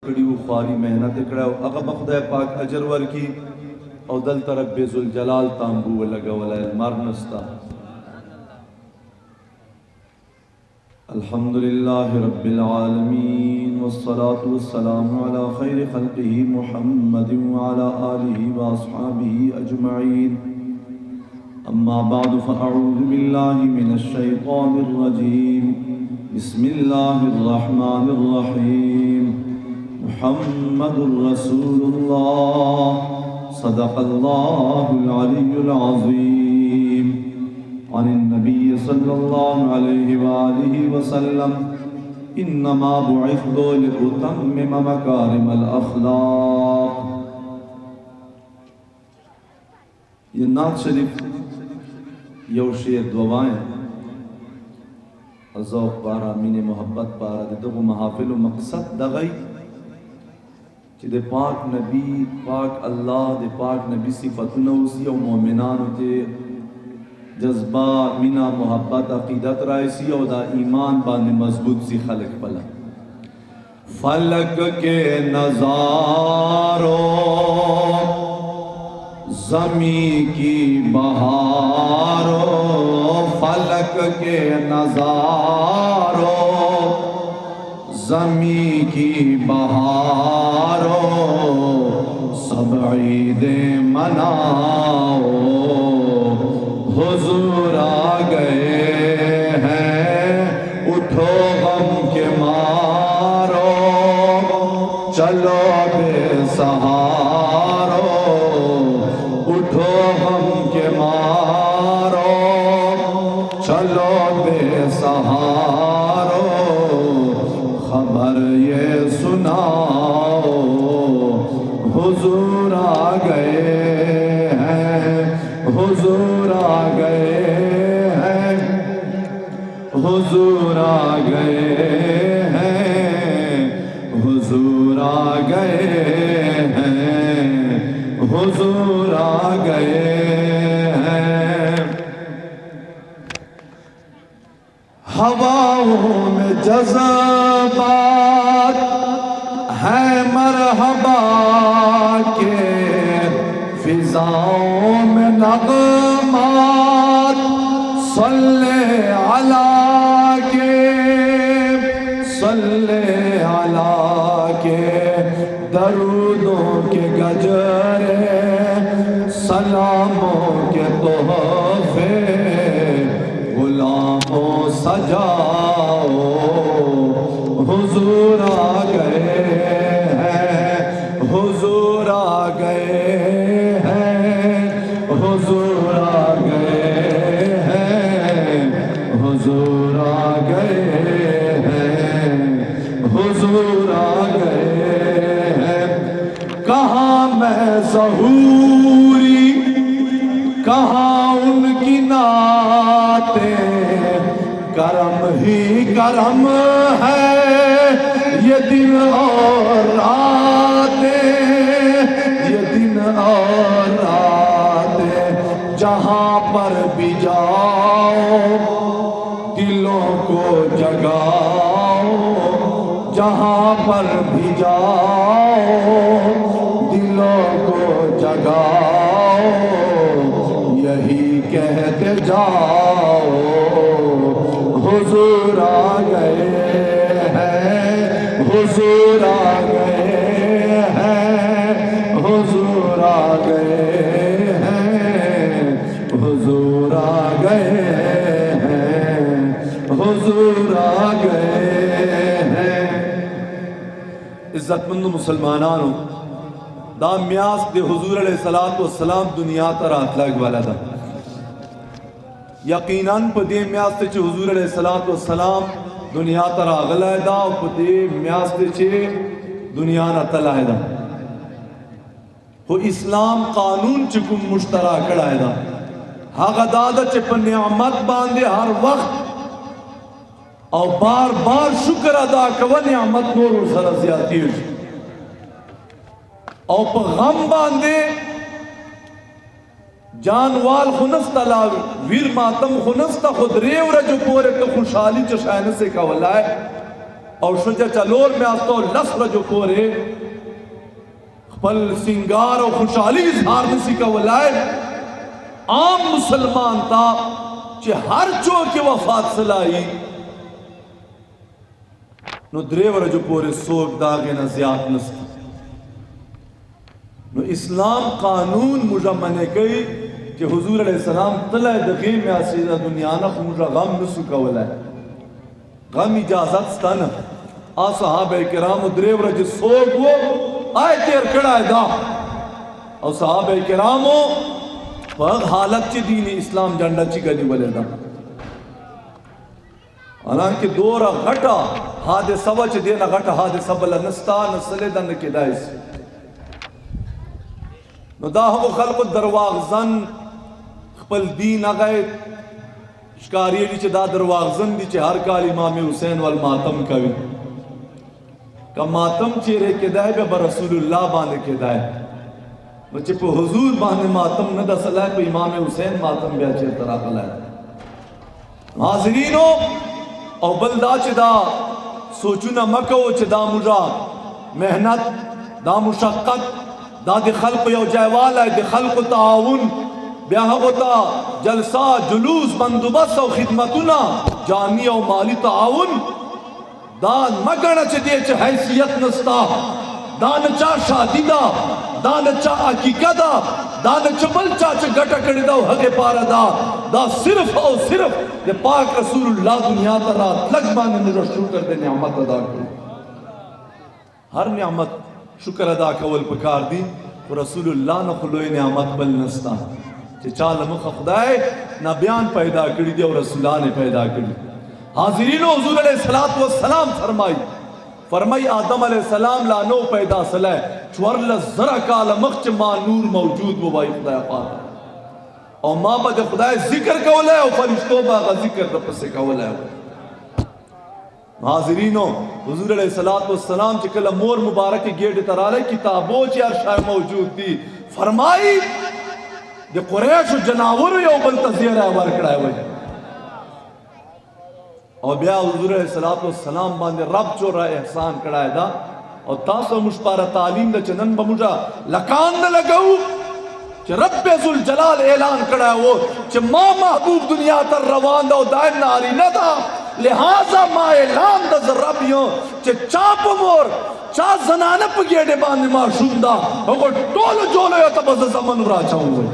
کړي وو خواري مهنت کړه او هغه خدای پاک اجر ورکي او دلته رب ذوالجلال تامبو ولګولی لمر نسته. الحمد لله رب العالمين والصلاة والسلام على خير خلقه محمد وعلى آله وأصحابه أجمعين. أما بعد فأعوذ بالله من الشيطان الرجيم. بسم الله الرحمن الرحيم. محمد رسول الله صدق الله العلي العظيم. عن النبي صلى الله عليه وآله وسلم إنما بعثت لأتمم مكارم الأخلاق. یہ نعت شریف یو شعر دعائیں ذوق پارا مین محبت پارا دغه محافل و مقصد دغی چې د پاک نبی پاک الله د پاک نبی صفاتونه اوسي او مؤمنانو ته جذبہ مینا محبت عقیدت رائسی او دا ایمان باندې مضبوط سی خلق پلا. فلک کے نظاروں زمین کی بہاروں فلک کے نظاروں زمین کی بہاروں سب عیدیں مناؤ حضور آ گئے ہیں اٹھو غم کے مارو چلو بے سہارو اٹھو غم کے مارو چلو بے سہارو خبر یہ سناؤ حضور آ گئے ہیں حضور آ گئے ہیں حضور آ گئے ہیں حضور آ گئے ہیں حضور آ گئے ہیں. ہواؤں میں جذبات ہیں مرحبا کے فضاؤں میں نغمات صلی علیٰ کے صلی علیٰ کے درودوں کے گجرے سلاموں کے تحفے غلاموں سجاؤ حضور آ گئے ہیں حضور آ گئے ہیں حضور آ گئے ہیں حضور آ گئے ہیں حضور آ گئے ہیں. کہاں میں ظہوری کہاں ان کی نعتیں کرم ہی کرم ہے یہ دن اور راتیں یہ دن اور راتیں جہاں پر بھی جاؤ دلوں کو جگاؤ جہاں پر بھی جاؤ دلوں کو جگاؤ یہی کہتے جاؤ حضور آ گئے ہیں حضور آ گئے ہیں حضور آ گئے ہیں حضور آ گئے ہیں حضور آ گئے ہیں. عزت مند مسلمانانو دا میاس دے حضور علیہ السلام دنیا تا راتلگ والا دا یقیناً پا دے میاس تے چھے حضور علیہ السلام دنیا تا راغلہ دا و پا دے میاس تے چھے دنیا نا تلہ دا ہو اسلام قانون چکم مشترہ کڑا ہے دا حقا دادا چھے پا نعمت باندے ہر وقت اور بار بار شکر ادا کوا نعمت نور سر زیادتی ہو اور پا غم باندے جانوال خنستا لاوی ویر ماتم خنستا خود ریو رجو پورے کا خوشحالی چشائن سے کولائے और शुजा चलोर में आस्तो लस्र जो पोरे खपल सिंगार और खुशहाली इजहार नसी का वलाए आम मुसलमान था चे हर चो के वफात सलाई नो द्रेवर जो पोरे सोग दागे न ज्याद नस्ता नो इस्लाम कानून मुझा मने गई कि हुजूर अलैहिस्सलाम तला दगीम में आसीदा दुनिया ना मुझा गम नसु का वलाए गम इजाजत स्तन आ सहाबे किराम द्रेवर जो सोग वो आए तेर कड़ा दा और सहाबे किरामो वह हालत ची दीन इस्लाम झंडा ची गली वले दा हालांकि दोरा घटा हादे सवच देना घटा हादे सबला नस्ता नसले दन के दाइस नो दा हो खल्क दरवाग जन खपल दीन अगए शिकारी दी चे दा दरवाग जन दी चे हर काल इमाम हुसैन वल मातम कवि का मातम चेरे के दाए बे रसूलुल्लाह बांधे के दाए बच्चे पे हुजूर बांधे मातम न दसला पे इमाम हुसैन मातम ब्या चे तरह कला हाजिरीनो और बलदा चिदा सोचू न मको चिदा मुजा मेहनत दा मुशक्कत दा दे खल्क यो जयवाल है दे खल्क ताउन ब्याह होता जलसा जुलूस बंदोबस्त और खिदमतुना जानी और माली ताउन दान मगन च दे च हैसियत नस्ता दान चा शादी दा दान चा अकीका दा दान च बलचा च गटा कड़ी दा हगे पारा दा सिर्फ और सिर्फ ये पाक रसूलुल्लाह दुनिया तरा लग बाने मुझे शुक्र दे नियामत अदा करो हर नियामत शुक्र अदा कवल पकार दी और रसूलुल्लाह न खुलोए नियामत बल नस्ता चे चाल मुख खुदाए ना बयान पैदा करी दे और रसूलुल्लाह ने पैदा करी हाजिरीनो हुजूर अलैहिस्सलातु वस्सलाम फरमाई आदम अलैहिस्सलाम ला नो पैदा सलाह चवरल जरा काल मख्च मा नूर मौजूद वो भाई खुदा पाक और मां बद खुदा जिक्र कवला और फरिश्तों बा जिक्र रब से कवला हाजिरीनो हुजूर अलैहिस्सलातु वस्सलाम चिकल मोर मुबारक गेट तराले किताबों च अर्शा मौजूद थी फरमाई जे कुरैश जनावर यो बल तज़ियरा वरकड़ा है और ब्या हुजूर अलैहिस्सलातु वस्सलाम बांधे रब चोरा एहसान कड़ाए दा और तासो मुश्पारा तालीम द चनन बमुजा लकान न लगाऊ च रब जुल जलाल ऐलान कड़ाए वो च मां महबूब दुनिया तर रवान दा दायन नारी न दा लिहाजा मां ऐलान द रबियो च चाप मोर चा जनाने पगेड़े बांधे माशूम दा और टोल जोलो या तब जमन राचाऊं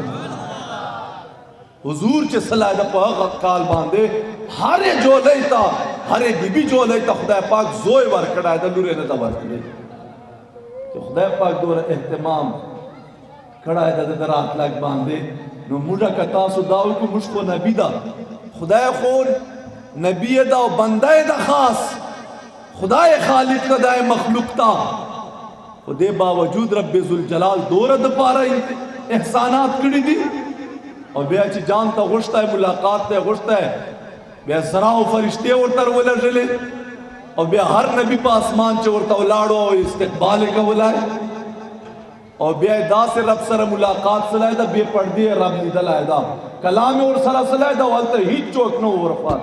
हुजूर चे सलाह द काल बांधे हरे जो लेता हरे बीबी जो लेता खुदा पाक जोए वर कड़ा है लुरे न दबर करे तो खुदा पाक दो एहतमाम कड़ा है द रात लाग बांधे नो मुजा कता सुदाऊ को मुश्को नबी दा खुदा खोर नबी दा बंदा दा खास खुदा खालिक का दा मखलूक ता खुदे बावजूद रब जुल जलाल दो रद पारा एहसानात कड़ी दी और बेची जानता गुश्ता है मुलाकात है गुश्ता है बे सराओ फरिश्ते उतर वला जले और बे हर नबी पे आसमान च उड़ता उलाड़ो इस्तकबाल का बुलाए और बे दा से रब सर मुलाकात सलाए दा बे पर्दे रब निदल आयदा कलाम और सला सलाए दा वलते ही चोक न वरफात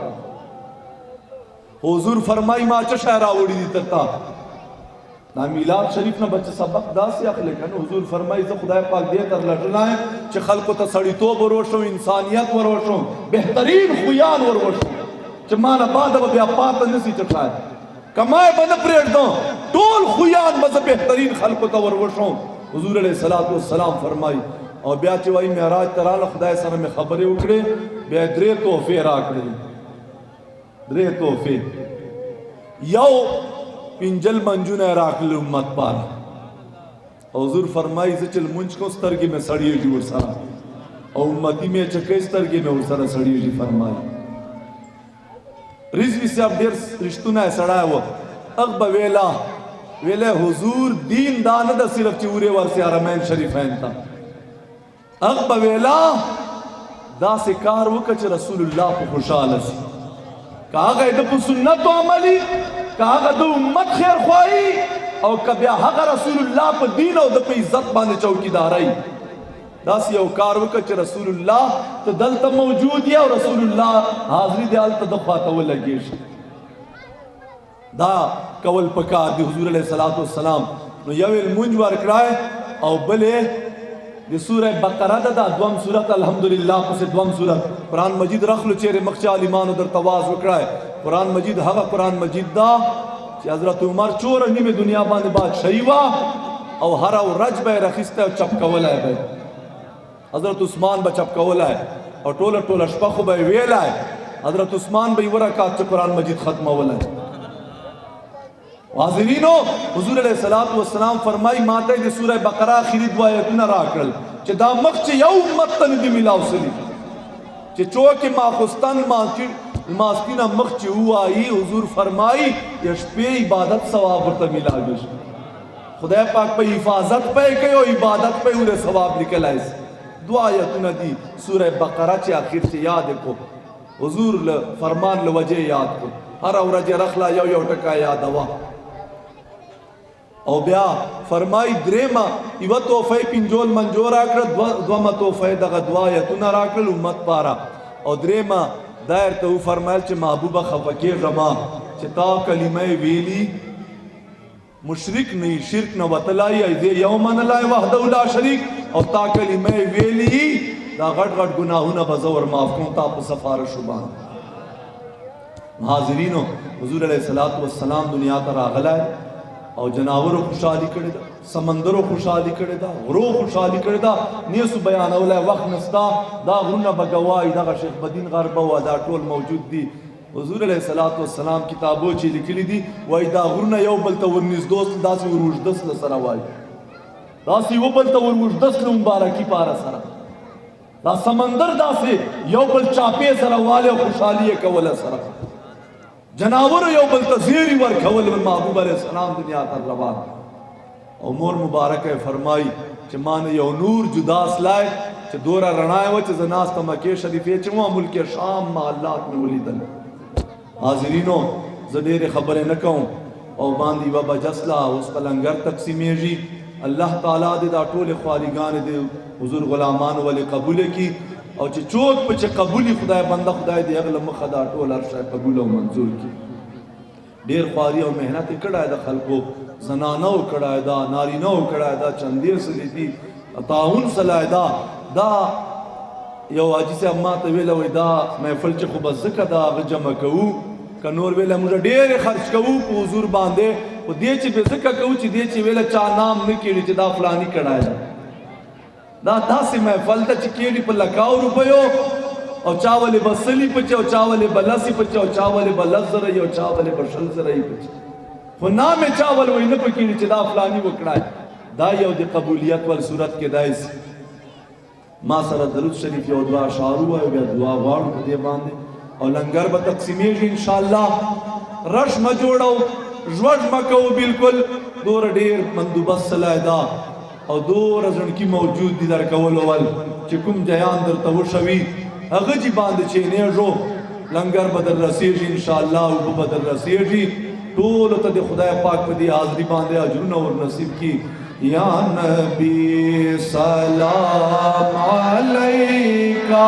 हुजूर फरमाई मा च शहरा उड़ी दी तता ना मिलाद शरीफ ना बच्चे सबक दास या लेकिन हुजूर फरमाई तो खुदा पाक दे कर लटना है च खल्को त सड़ी तो बरोशो इंसानियत वरोशो बेहतरीन खुयान वरोशो च माना बाद अब व्यापार नसी चटाए कमाए बन प्रेड दो टोल खुयान बस बेहतरीन खल्को त वरोशो हुजूर अलैहिस्सलातु वस्सलाम फरमाई और ब्याचे वही मेराज तराल खुदा सर में खबरें उकड़े बे द्रे तोहफे राकड़े द्रे तोहफे यो पिंजल मंजून राकल उम्मत पार हुजूर फरमाई से चल मुंज को स्तरगी में सड़ी जी और सारा और उम्मती में चके स्तरगी में और सारा सड़ी जी फरमाई रिजवी से अब देर रिश्तु ना सड़ा वो अग बवेला वेले हुजूर दीन दान द सिर्फ चूरे वर से हरमैन शरीफैन था अग बवेला दा से कार वो कच रसूलुल्लाह को खुशाल सी कहा गए तो सुन्नत तो अमली कहा तो उम्मत खैर ख्वाही और कब्या हक रसूलुल्लाह पर दीन और पे इज्जत बांधे चौकीदार आई दास ये कार वकच रसूलुल्लाह तो दल तब मौजूद है और रसूलुल्लाह हाजिरी दयाल तो दफा तो लगे दा कवल पकार दी हुजूर अलैहिस्सलातु वस्सलाम नो यवेल मुंज वर कराए और बले दी सूरह बकरा दा द्वम सूरत अल्हम्दुलिल्लाह पसे द्वम सूरत कुरान मजीद रखलो चेरे मखचाल ईमान उधर तवाज वकराए कुरान मजीद हवा कुरान मजीद दा कि हजरत उमर चोर में दुनिया बांध बादशाही वा और हरा रज बे रखिस्ते और चपकवला है बे हजरत उस्मान बे चपकवला है और टोला टोला शपखो बे वेला है हजरत उस्मान बे वरकात कुरान मजीद खत्म वाला है हाज़िरीनो हुजूर अलैहिस्सलातु वस्सलाम फरमाई माते दी सूरह बकरा आखिरी दुआ यतुना राकल चे दा मक्च यौ मत्तन दी मिलावसली चे चोके माखुस्तन मास्किना मक्च हुआ ही हुजूर फरमाई यशपे इबादत सवाब पर मिला गश खुदा पाक पे हिफाजत पे कयो इबादत पे उरे सवाब निकल आए दुआ यतुना दी सूरह बकरा चे आखिर से याद को हुजूर फरमान ल वजह याद को हर औरज रखला यौ यौ टका याद हवा और ब्या फरमाई द्रेमा इव तोहफे पिंजोल मंजोर आकर द्वम तोहफे दगा दुआ यतुना राकल उम्मत पारा और द्रेमा दायर तो फरमायल चे महबूबा खफके रमा चे ता कलिमे वेली मुशरिक नहीं शिरक न वतलाई ऐसे यौमन ला वहदहु ला शरीक और ता कलिमे वेली दा गट गट गुनाहों न बज़ौर माफ को ता सफारिश शुबान हाज़िरीनो हुजूर अलैहिस्सलातु वस्सलाम दुनिया का रागला है और जनावरों खुशहाली करे दा समंदरों खुशहाली करे दा गरो खुशहाली करे दा नेसु बयान औला वक्त नस्ता दा गुना बगवाई दा शेख बदीन गरबा व दा टोल मौजूद दी हुजूर अलैहिस्सलातु वस्सलाम किताबों ची लिखली दी वही दा गुना यौ बल तवरनिस दोस्त दासी उरुज दस ल सरावाई दासी वो बल तवरमुज दस ल मुबारकी पारा सरा दा समंदर दासे यौ बल चापे सरा वाले खुशहाली कवला सरा जनावर यो बल तज़ीरी वर खवल महबूब अलैहिस्सलाम दुनिया तर रवा और मोर मुबारक है फरमाई चे मान यो नूर जुदास लाए चे दोरा रणाए व चे जनास तमके शरीफ चे वहाँ मुल्क शाम महल्लात में वलीदन हाज़िरीनो ज़देर खबर न कहूँ और बांदी बाबा जसला उस पर लंगर तकसीमे जी अल्लाह ताला दे दा टोले ख्वारिगान दे हुजूर गुलामान वाले कबूले की और चे चोक पे चे कबूली खुदाए बंदा खुदाए दे अगल मखदा टोल अर्शा कबूल और मंजूर की ढेर ख्वारी और मेहनत कड़ाए दा खलको जनाना कड़ाए दा नारीना कड़ाए दा चंदेर से दी ताउन सलाए दा यो आजी से अम्मा तवेला वदा महफिल चे खूब ज़िक्र दा जमा कहू कनूर वेला मुझे ढेर खर्च कहू हुजूर बांधे वो दे चे बेज़िक्र कहू चे दे चे वेला चा नाम निकेली चे दा फलानी कड़ाए दा दासी महफिल ता चिकेली पर लगाओ रुपयो और चावले बसली पचे और चावले बलसी पचे और चावले बलस रही और चावले बशल से रही पचे वो ना में चावल वही न पकीली चे दा फलानी वो कड़ाए दा यो दे कबूलियत वाल सूरत के दाइस माँ सरा दरुद शरीफ यो दुआ शारू है या दुआ वाड़ को दे बांधे और लंगर ब तकसीमे इंशाअल्लाह रश म जोड़ो जवज म को बिल्कुल दो ढेर मंदोबस्त सलायदा और दो रजन की मौजूद दीदार कवल वल चिकुम जयान दर तव शवी अगजी बांध छे ने जो लंगर बदल रसीज इंशाअल्लाह वो बदल रसीज टोल तद खुदा पाक पदी हाजरी बांधे अजर और नसीब की या नबी सलाम अलैका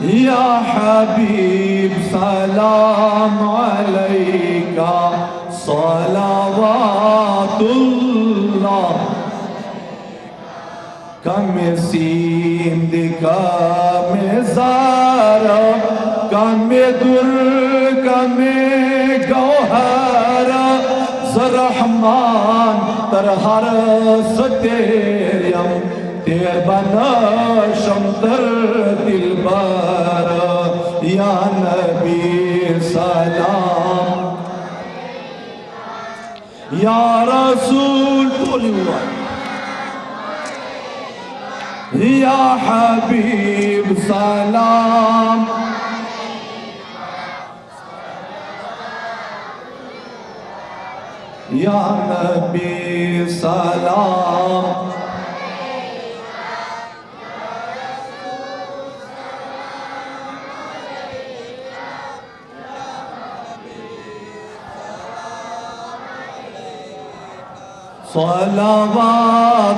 या हबीब सलाम अलैका सलावतुल्लाह कमे सींद कमे ज़ारा कमे दुर कमे गौहर ज़रहमान तरहर सतेरम तेर बनशम दर दिलबर या नबी सलाम या रसूल बोलुआ या हबीब सलाम या नबी सलाम सलावतुल्लाह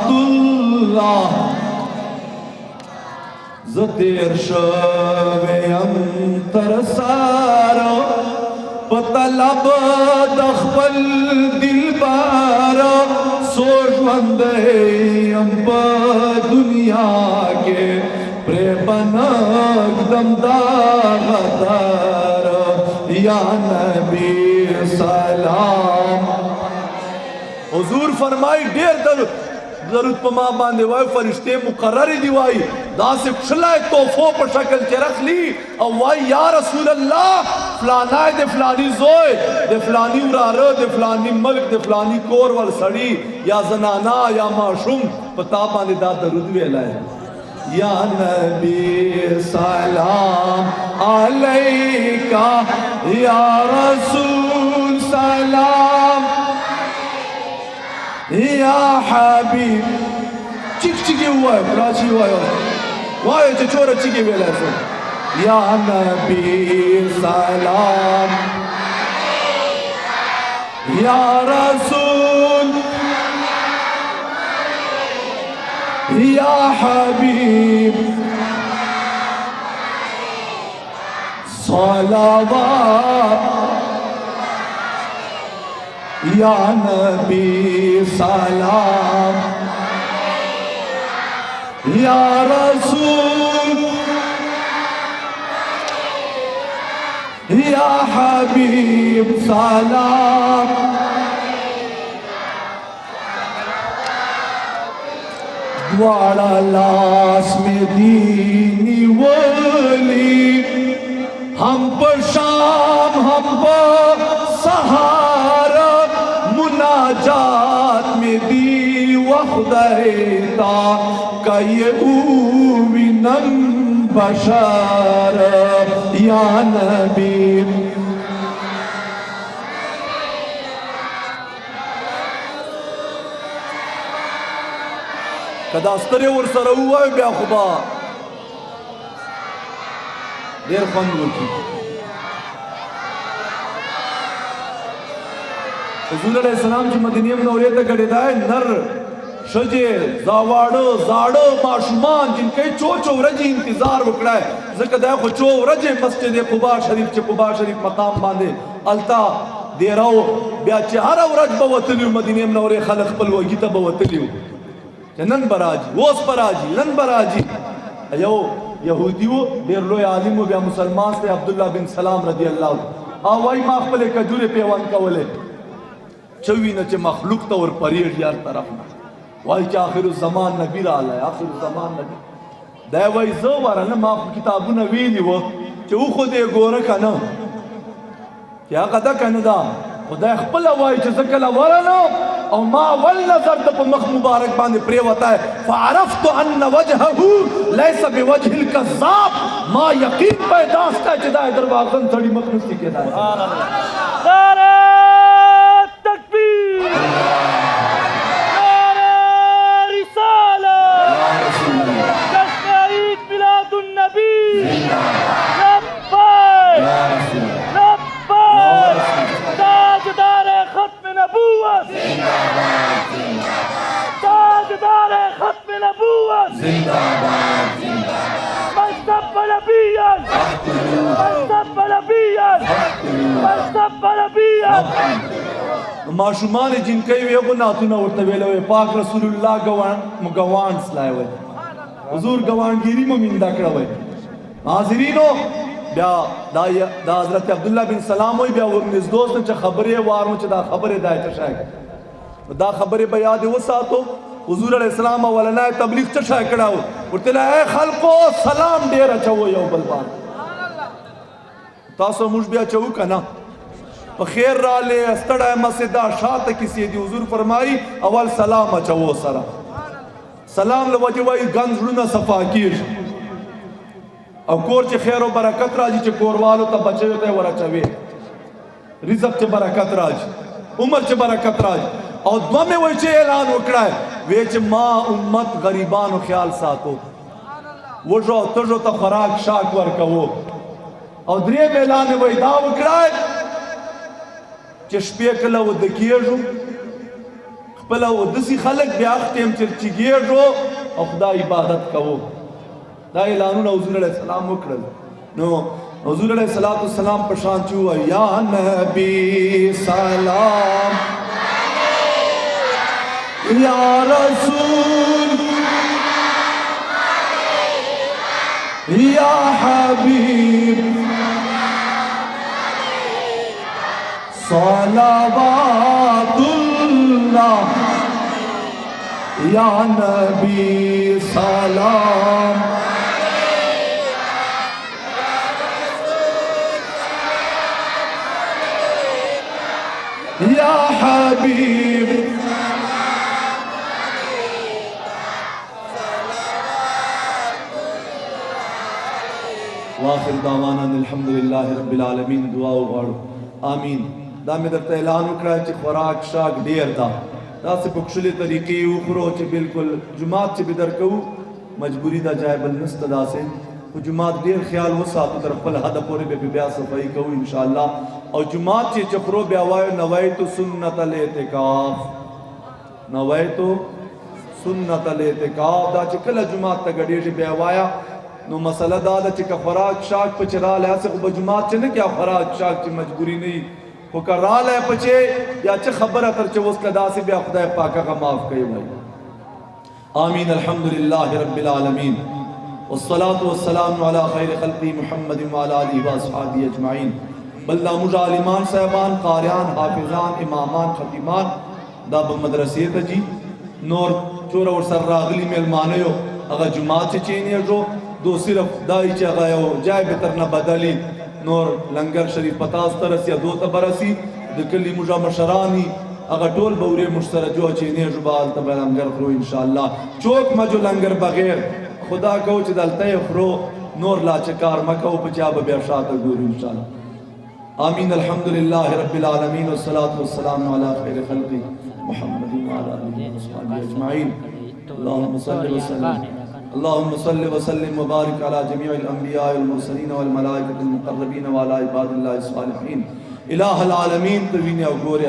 زتیر شویم تر سارا پتلب دخپل دل بارا سوژوندیم پا دنیا کے پریبنک دمداغدار یا نبی سلام. حضور فرمائی دیر ضرورت پا ما باندے وائی فرشتے مقرری دی وائی دا سے کشلائے توفو پر شکل چے رکھ لی او وائی یا رسول اللہ فلانائی دے فلانی زوئے دے فلانی ورارہ دے فلانی ملک دے فلانی کور والسڑی یا زنانا یا معشوم پتا باندے دا درود وی لائے. یا نبی سلام علیکہ یا رسول سلام یا حبیب. چک چکی ہوا ہے کراچی ہوا ہے وائے چچورا چکی ہوئے لائے. یا نبی سلام یا رسول یا حبیب صلوات یا نبی سلام یا رسول یا حبیب سلام. دوارا لاس میں دینی ولی ہم پر شام ہم پر سہارا مناجات میں دی وقت دیتا کئی اوینم بشار یا نبی. کدا سترے ور سره وای بیا خوبا ډیر خوند وکړي. حضور علیہ السلام چې مدینه منورې ته ګډېدای نر ښځې زاواړه زاړه ماشومان جنکې چو ورځې انتظار وکړای ځکه دا خو چو ورځې مسجد قباء شریف چې قباء شریف مقام باندې التا دیراو بیا چې هر ورځ به وتلی مدینه منورې خلک خپل وږي ته به وتلی نن براجی ووس براجی نن براجی. یو یهودیو ډیر لوی عالم و بیا مسلمان سے عبداللہ بن سلام رضی اللہ او وای ما خپل کجورې پیوان کولې چوي نه چې مخلوق ته ور پریږ یار طرف نه وای چې آخر الزمان نبی رااله آخر الزمان نبی دا وای زه ورنه ما کتابونه ویلي وو چې و خو دې ګوره کنه چې هغه ده کنه دا خدای خپل وای چې زه کله ورنه او ما ول نظر د په مخ مبارک باندې پریوتا ہے فعرفت ان وجهه ليس بوجه الكذاب ما یقین پیدا ستا چې دا دروازن ثړي مخ نشي کېدای. سبحان الله. نعرہ تکبیر نعرہ رسالت جشن عید میلاد النبی لبیک لبیک تاجدار ختم نبوت تاجدار ختم نبوت من سب نبيا من سب نبيا من سب نبيا. معشومان جنکې وی غو ناتونه ورته ویلوي پاک رسول الله ګوان سلای وي حضور ګوانګيري مومندا کړه وي. حاضرینو بیا دا حضرت عبداللہ بن سلام وی بیا ورنز دوست چې خبرې وارو چې دا خبرې دای ته شای دا خبرې به یاد وساتو. حضور علیہ السلام ولنا تبلیغ ته شای کړهو ورته اے خلکو سلام ډیر اچو یو بل باندې تاسو موږ بیا چو کنه په خیر را لې استړه مسجدا شاته کسی دی حضور فرمایي اول سلام اچو سره سلام لوجه وای غنځړونه صفا کیږي او کور چې خیر او برکت راځي چې کوروالو ته بچو ته ورچوي رزق چې برکت راځي عمر چې برکت راځي. او دوه مې وای چې اعلان وکړای وی چې ما امت غریبانو خیال ساتو وژو تژو ته خوراک شاک ورکوو. او درې اعلان وای دا وکړای چې شپې کله ود کېږو خپل ودسي خلک بیا ټیم چرچیږو او خدای عبادت کوو. دا اعلانونه حضور علیہ السلام وکړل نو حضور علیہ السلام په شان چې ووایي یا نبی سلام یا رسول یا حبیب صلوات اللہ یا نبی سلام یا حبیب واخر دعوانا الحمدللہ رب العالمین. دعا وغواړو آمین. دا مې درته اعلان وکړه چې خوراک شاک ډیر دا داسې په کښلې طریقې وخورو چې بالکل جماعت چې به درکوو مجبوري دا جای بل نشته داسې خو جماعت ډیر خیال وساتو تر خپل حده پورې به بیا صفایي کوو انشاءالله. او جماعت چې خورو بیا وایو نویتو سنت الاعتکاف نویتو سنت الاعتکاف. دا چې کله جماعت ته ګډېږي بیا وایا نو مسله دا ده چې که خوراک شاک پچې رالی هسې خو به جماعت چې نه کیا خوراک شاک چې مجبوري نه وي خو که رالی پچې یا چې خبره تر چې اوس که داسې بیا خدای پاک هغه معاف کوي وایي آمین. الحمدللہ رب العالمین والصلاة والسلام علی خیر خلقی محمد وعلی آلہ واصحابہ اجمعین. بل دا موږ عالمان صاحبان قاریان حافظان امامان خطیبان دا به مدرسې ته ځي نور چوره ورسره راغلي میلمانه یو هغه جماعت چې چینېږو دو صرف دای چې هغه یو جای به ترنه بدلي نور لنګر شریف په تاسو ته رسي دو ته به رسي د کلي موږ مشراني هغه ټول به ورې موږ سره جو چینېږو به هلته به لنګر خورو انشاءالله. چوک مجو لنګر بغیر خدا کو چې دلته یې خورو نور لا چې کار مه کوو په چا به بیا شاته ګورو انشاءالله. آمین. الحمدللہ رب العالمین والصلاة والسلام علی خیر خلقی محمد وعلی آلہ وصحبہ اجمعین. اللہم صل وسلم وبارک علی جمیع الانبیاء والمرسلین والملائکۃ المقربین وعلی عباد اللہ الصالحین. الہ العالمین توین او گورے